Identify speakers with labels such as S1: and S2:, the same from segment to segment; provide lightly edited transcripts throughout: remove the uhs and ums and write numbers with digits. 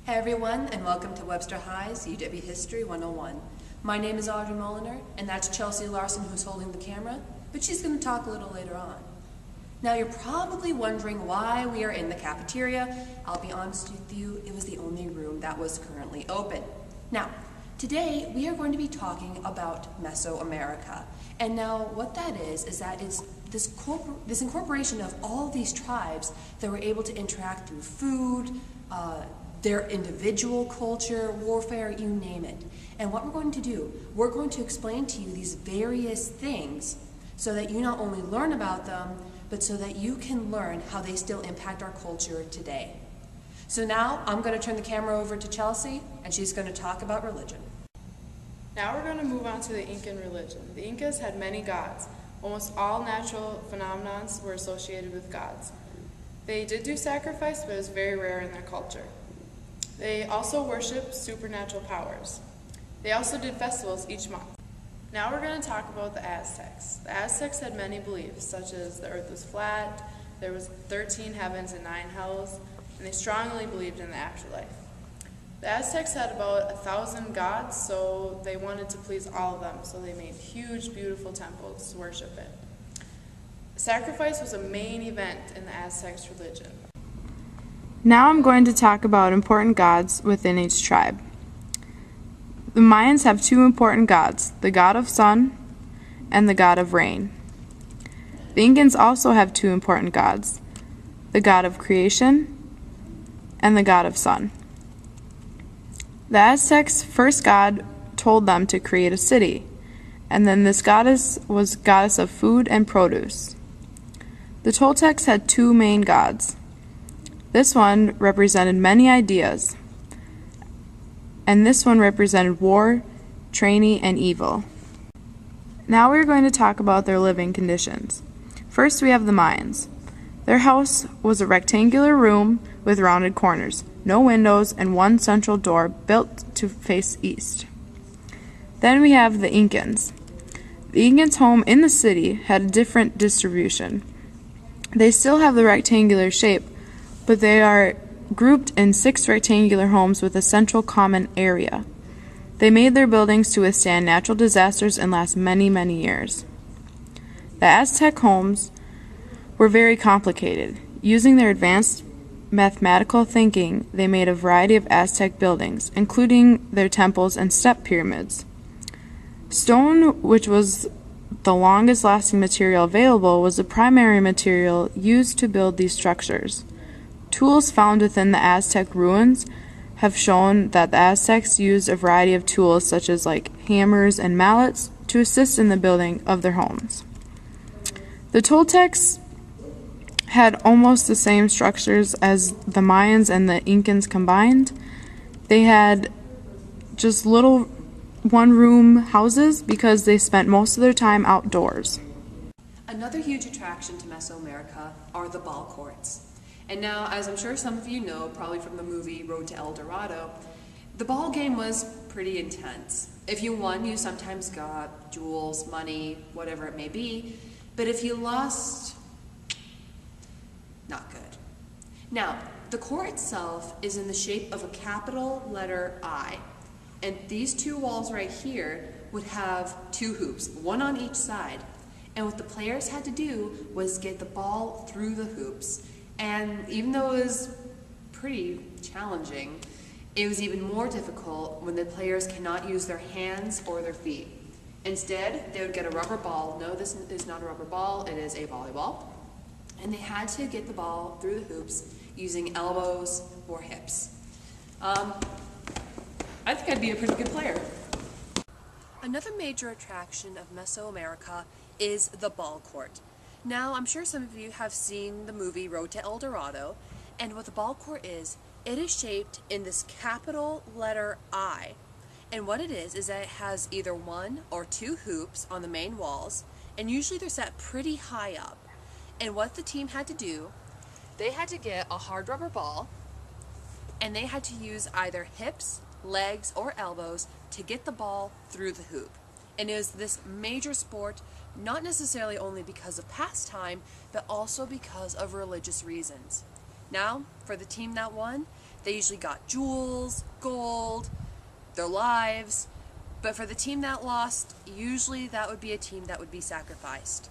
S1: Hey everyone, and welcome to Webster High's UW History 101. My name is Audrey Moliner, and that's Chelsea Larson who's holding the camera, but she's going to talk a little later on. Now you're probably wondering why we are in the cafeteria. I'll be honest with you, it was the only room that was currently open. Now, today we are going to be talking about Mesoamerica. And now what that is that it's this incorporation of all these tribes that were able to interact through food, their individual culture, warfare, you name it. And what we're going to do, we're going to explain to you these various things so that you not only learn about them, but so that you can learn how they still impact our culture today. So now I'm going to turn the camera over to Chelsea, and she's going to talk about religion.
S2: Now we're going to move on to the Incan religion. The Incas had many gods. Almost all natural phenomena were associated with gods. They did do sacrifice, but it was very rare in their culture. They also worshiped supernatural powers. They also did festivals each month. Now we're going to talk about the Aztecs. The Aztecs had many beliefs, such as the earth was flat, there was 13 heavens and 9 hells, and they strongly believed in the afterlife. The Aztecs had about 1,000 gods, so they wanted to please all of them, so they made huge, beautiful temples to worship it. Sacrifice was a main event in the Aztecs' religion.
S3: Now I'm going to talk about important gods within each tribe. The Mayans have 2 important gods, the god of sun and the god of rain. The Incans also have 2 important gods, the god of creation and the god of sun. The Aztecs' first god told them to create a city, and then this goddess was goddess of food and produce. The Toltecs had 2 main gods. This one represented many ideas, and this one represented war, tyranny, and evil. Now we're going to talk about their living conditions. First we have the Mayans. Their house was a rectangular room with rounded corners, no windows, and one central door built to face east. Then we have the Incans. The Incans' home in the city had a different distribution. They still have the rectangular shape, but they are grouped in 6 rectangular homes with a central common area. They made their buildings to withstand natural disasters and last many, many years. The Aztec homes were very complicated. Using their advanced mathematical thinking, they made a variety of Aztec buildings, including their temples and step pyramids. Stone, which was the longest lasting material available, was the primary material used to build these structures. Tools found within the Aztec ruins have shown that the Aztecs used a variety of tools such as hammers and mallets to assist in the building of their homes. The Toltecs had almost the same structures as the Mayans and the Incans combined. They had just little one-room houses because they spent most of their time outdoors.
S1: Another huge attraction to Mesoamerica are the ball courts. And now, as I'm sure some of you know, probably from the movie Road to El Dorado, the ball game was pretty intense. If you won, you sometimes got jewels, money, whatever it may be. But if you lost, not good. Now, the court itself is in the shape of a capital letter I. And these 2 walls right here would have 2 hoops, one on each side. And what the players had to do was get the ball through the hoops. And even though it was pretty challenging, it was even more difficult when the players cannot use their hands or their feet. Instead, they would get a rubber ball. No, this is not a rubber ball, it is a volleyball. And they had to get the ball through the hoops using elbows or hips. I think I'd be a pretty good player. Another major attraction of Mesoamerica is the ball court. Now, I'm sure some of you have seen the movie Road to El Dorado, and what the ball court is, it is shaped in this capital letter I. And what it is that it has either 1 or 2 hoops on the main walls, and usually they're set pretty high up. And what the team had to do, they had to get a hard rubber ball, and they had to use either hips, legs, or elbows to get the ball through the hoop. And it was this major sport, not necessarily only because of pastime, but also because of religious reasons. Now, for the team that won, They usually got jewels, gold, their lives. But for the team that lost, usually that would be a team that would be sacrificed.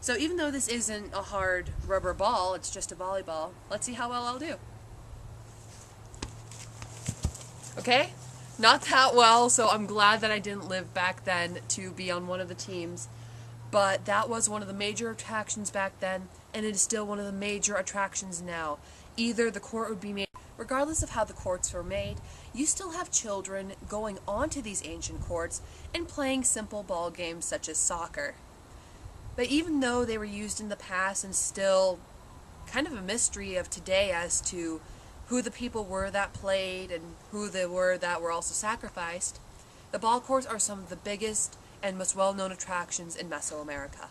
S1: So even though this isn't a hard rubber ball, it's just a volleyball, let's see how well I'll do. Okay? Not that well, so I'm glad that I didn't live back then to be on one of the teams. But that was one of the major attractions back then, and it is still one of the major attractions now. Either the court would be made, regardless of how the courts were made, you still have children going onto these ancient courts and playing simple ball games such as soccer. But even though they were used in the past and still kind of a mystery of today as to who the people were that played and who they were that were also sacrificed, the ball courts are some of the biggest and most well-known attractions in Mesoamerica.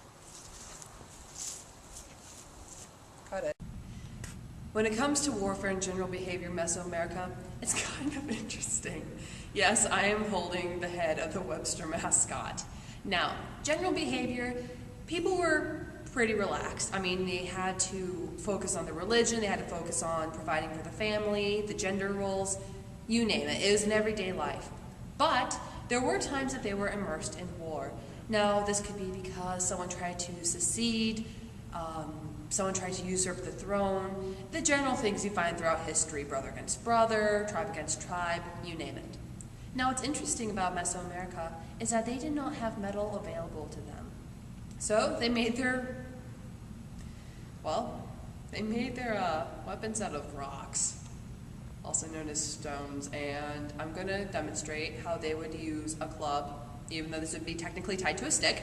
S1: Got it. When it comes to warfare and general behavior in Mesoamerica, it's kind of interesting. Yes, I am holding the head of the Webster mascot. Now, general behavior, people were pretty relaxed. I mean, they had to focus on their religion, they had to focus on providing for the family, the gender roles, you name it. It was an everyday life. But there were times that they were immersed in war. Now, this could be because someone tried to secede, someone tried to usurp the throne, the general things you find throughout history, brother against brother, tribe against tribe, you name it. Now, what's interesting about Mesoamerica is that they did not have metal available to them. So they made their weapons out of rocks, also known as stones, and I'm going to demonstrate how they would use a club, even though this would be technically tied to a stick.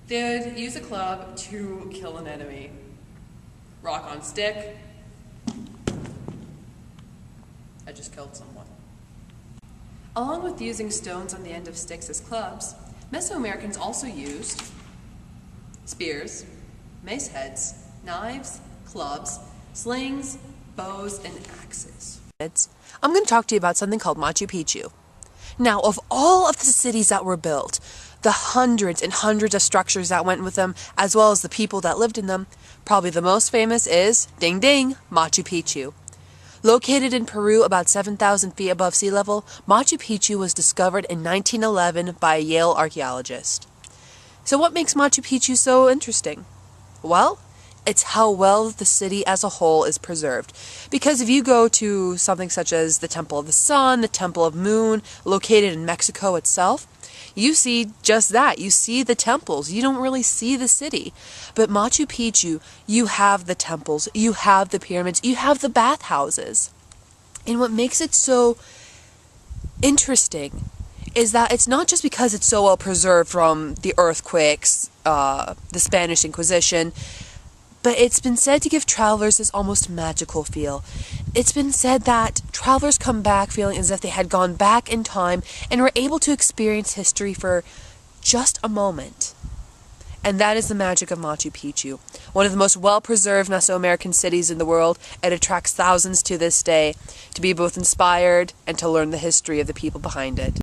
S1: They would use a club to kill an enemy. Rock on stick. I just killed someone. Along with using stones on the end of sticks as clubs, Mesoamericans also used spears, mace heads, knives, clubs, slings, bows, and axes. I'm going to talk to you about something called Machu Picchu. Now, of all of the cities that were built, the hundreds and hundreds of structures that went with them, as well as the people that lived in them, probably the most famous is, ding ding, Machu Picchu. Located in Peru about 7,000 feet above sea level, Machu Picchu was discovered in 1911 by a Yale archaeologist. So what makes Machu Picchu so interesting? Well, it's how well the city as a whole is preserved. Because if you go to something such as the Temple of the Sun, the Temple of Moon, located in Mexico itself, you see just that. You see the temples. You don't really see the city. But Machu Picchu, you have the temples, you have the pyramids, you have the bathhouses. And what makes it so interesting is that it's not just because it's so well preserved from the earthquakes, the Spanish Inquisition, but it's been said to give travelers this almost magical feel. It's been said that travelers come back feeling as if they had gone back in time and were able to experience history for just a moment. And that is the magic of Machu Picchu, one of the most well-preserved Mesoamerican cities in the world. It attracts thousands to this day to be both inspired and to learn the history of the people behind it.